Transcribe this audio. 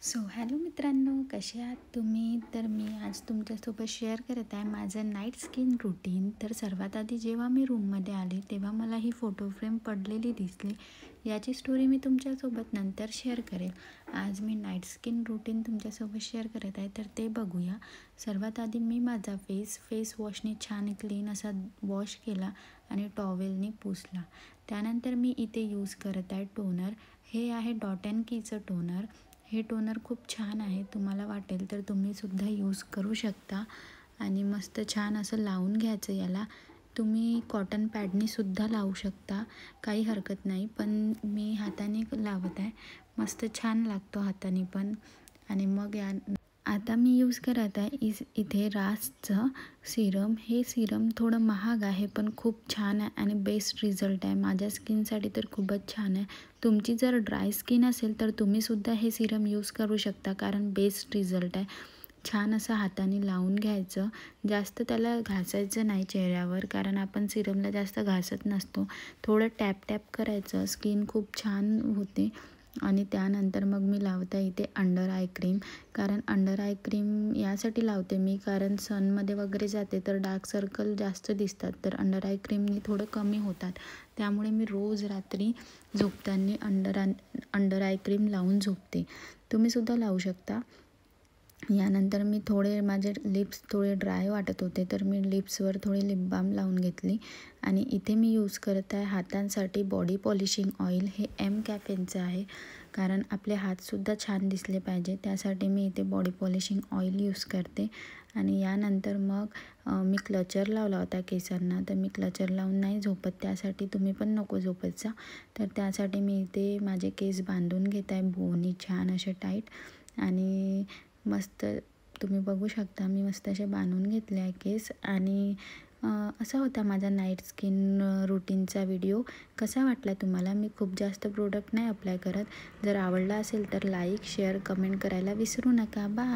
So hello मित्रांनो, कसे आहात तुम्ही? तर मी आज तुमच्यासोबत शेअर करत आहे माझं नाईट स्किन रुटीन. तर सर्वात आधी जेव्हा मी रूममध्ये आले तेव्हा मला ही फोटो फ्रेम पडलेली दिसली. याची स्टोरी मी तुमच्यासोबत नंतर शेअर करेल. आज मी नाईट स्किन रुटीन तुमच्यासोबत शेअर करत आहे, तर ते बघूया. सर्वात आधी मी माझा फेस वॉशने छान क्लीन असा वॉश केला आणि टॉवेलने पुसला. त्यानंतर मी इथे यूज करत आहे टोनर. हे आहे डॉट अँड कीचं टोनर. हे टोनर खूप छान आहे. तुम्हाला वाटेल तर तुम्हीसुद्धा यूज करू शकता आणि मस्त छान असं लावून घ्यायचं याला. तुम्ही कॉटन पॅडनीसुद्धा लावू शकता, काही हरकत नाही, पण मी हाताने लावत आहे. मस्त छान लागतो हाताने पण. आणि मग आता मी यूज करत आहे इथे रासचं सिरम. हे सिरम थोडं महाग आहे पण खूप छान आहे आणि बेस्ट रिझल्ट आहे. माझ्या स्किनसाठी तर खूपच छान आहे. तुमची जर ड्राय स्किन असेल तर तुम्हीसुद्धा हे सिरम यूज करू शकता, कारण बेस्ट रिझल्ट आहे. छान असं हाताने लावून घ्यायचं. जास्त त्याला घासायचं नाही चेहऱ्यावर, कारण आपण सिरमला जास्त घासत नसतो. थोडं टॅप करायचं, स्किन खूप छान होते. आणि त्यानंतर मग मी लावते इथे अंडर आय क्रीम. कारण अंडर आय क्रीम यासाठी लावते मी, कारण सनमध्ये वगैरे जाते तर डार्क सर्कल जास्त दिसतात, तर अंडर आय क्रीमनी थोडं कमी होतात. त्यामुळे मी रोज रात्री झोपताना अंडर आय क्रीम लावून झोपते. तुम्हीसुद्धा लावू शकता. यानंतर मी माझे लिप्स थोडे ड्राय वाटत होते, तर मी लिप्सवर थोडी लिप बाम लावून घेतली. आणि इथे मी यूज करत आहे हातांसाठी बॉडी पॉलिशिंग ऑइल. हे एम कॅफेनचं आहे, कारण आपले हातसुद्धा छान दिसले पाहिजे, त्यासाठी मी इथे बॉडी पॉलिशिंग ऑइल यूज करते. आणि यानंतर मग मी क्लचर लावला होता केसांना, तर मी क्लचर लावून नाही झोपत, त्यासाठी तुम्ही पण नको झोपत जा. तर त्यासाठी मी इथे माझे केस बांधून घेत आहे बोनी छान असे टाईट. आणि मस्त तुम्ही बघू शकता, मी मस्त असे बांधून घेतले आहे केस. आणि असा होता माझा नाईट स्किन रुटीनचा व्हिडिओ. कसा वाटला तुम्हाला? मी खूप जास्त प्रोडक्ट नाही अप्लाय करत. जर आवडला असेल तर लाईक, शेअर, कमेंट करायला विसरू नका. बाय.